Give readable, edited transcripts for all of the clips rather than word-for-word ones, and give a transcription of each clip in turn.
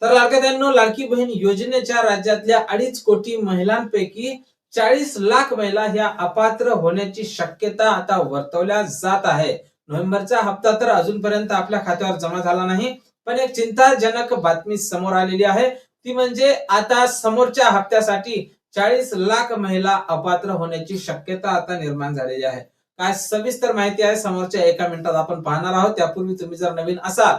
तर लाडक्यांनो, लाडकी बहीण योजनेच्या राज्यातल्या 2.5 कोटी महिलांपैकी 40 लाख महिला ह्या अपात्र होण्याची शक्यता आता वर्तवल्या जात आहे. नोव्हेंबरचा हप्ता तर अजूनपर्यंत आपल्या खात्यावर जमा झाला नाही, पण एक चिंताजनक बातमी समोर आलेली आहे. ती म्हणजे आता समोरच्या हप्त्यासाठी 40 लाख महिला अपात्र होण्याची शक्यता आता निर्माण झालेली आहे. काय सविस्तर माहिती आहे समोरच्या 1 मिनिटात आपण पाहणार आहोत. त्यापूर्वी तुम्ही जर नवीन असाल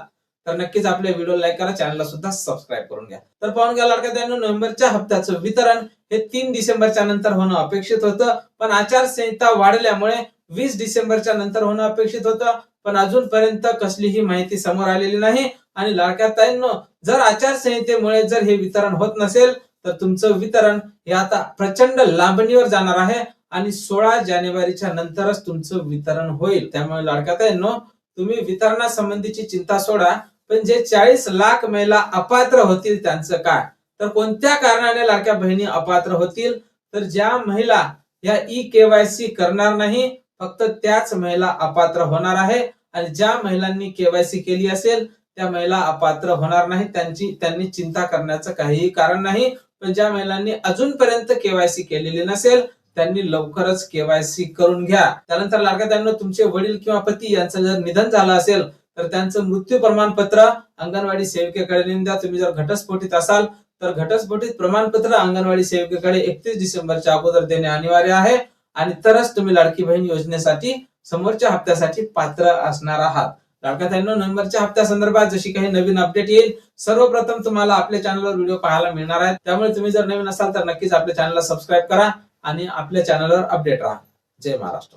तर नक्कीच आपल्या व्हिडिओ लाईक करा, चॅनलला सुद्धा सबस्क्राईब करून घ्या. तर पाहून घ्या लाडक्यांनो, नोव्हेंबरच्या हप्त्याचं वितरण हे 3 डिसेंबरच्या नंतर होणं अपेक्षित होतं, पण आचारसंहिता वाढल्यामुळे 20 डिसेंबरच्या नंतर होणं अपेक्षित होतं, पण अजूनपर्यंत कसलीही माहिती समोर आलेली नाही. आणि लाडक्या ताईंनो, जर आचारसंहितेमुळे जर हे वितरण होत नसेल तर तुमचं वितरण हे आता प्रचंड लांबणीवर जाणार आहे आणि 16 जानेवारीच्या नंतरच तुमचं वितरण होईल. त्यामुळे लाडक्या ताईंनो, तुम्ही वितरणासंबंधीची चिंता सोडा, पण जे 40 लाख महिला अपात्र होतील त्यांचं काय? तर कोणत्या कारणाने लाडक्या बहिणी अपात्र होतील? तर ज्या महिला या ई-केवायसी करणार नाही, फक्त त्याच महिला अपात्र होणार आहे. आणि ज्या महिलांनी केवायसी केली असेल त्या महिला अपात्र होणार नाही. त्यांनी चिंता करण्याचं काहीही कारण नाही. पण ज्या महिलांनी अजूनपर्यंत केवायसी केलेली नसेल त्यांनी लवकरच केवायसी करून घ्या. त्यानंतर लाडक्या ताईंनो, तुमचे वडील किंवा पती यांचं जर निधन झालं असेल तर त्यांचं मृत्यू प्रमाणपत्र अंगणवाडी सेविकेकडे नेऊन द्या. तुम्ही जर घटस्फोटित असाल तर घटस्फोटित प्रमाणपत्र अंगणवाडी सेविकेकडे 31 डिसेंबरच्या अगोदर देणे अनिवार्य आहे. आणि तरच तुम्ही लाडकी बहीण योजनेसाठी समोरच्या हप्त्यासाठी पात्र असणार आहात. लाडक्या ताईंनो, नोव्हेंबरच्या हप्त्यासंदर्भात जशी काही नवीन अपडेट येईल सर्वप्रथम तुम्हाला आपल्या चॅनलवर व्हिडिओ पाहायला मिळणार आहे. त्यामुळे तुम्ही जर नवीन असाल तर नक्कीच आपल्या चॅनलला सबस्क्राईब करा आणि आपल्या चॅनलवर अपडेट राहा. जय महाराष्ट्र.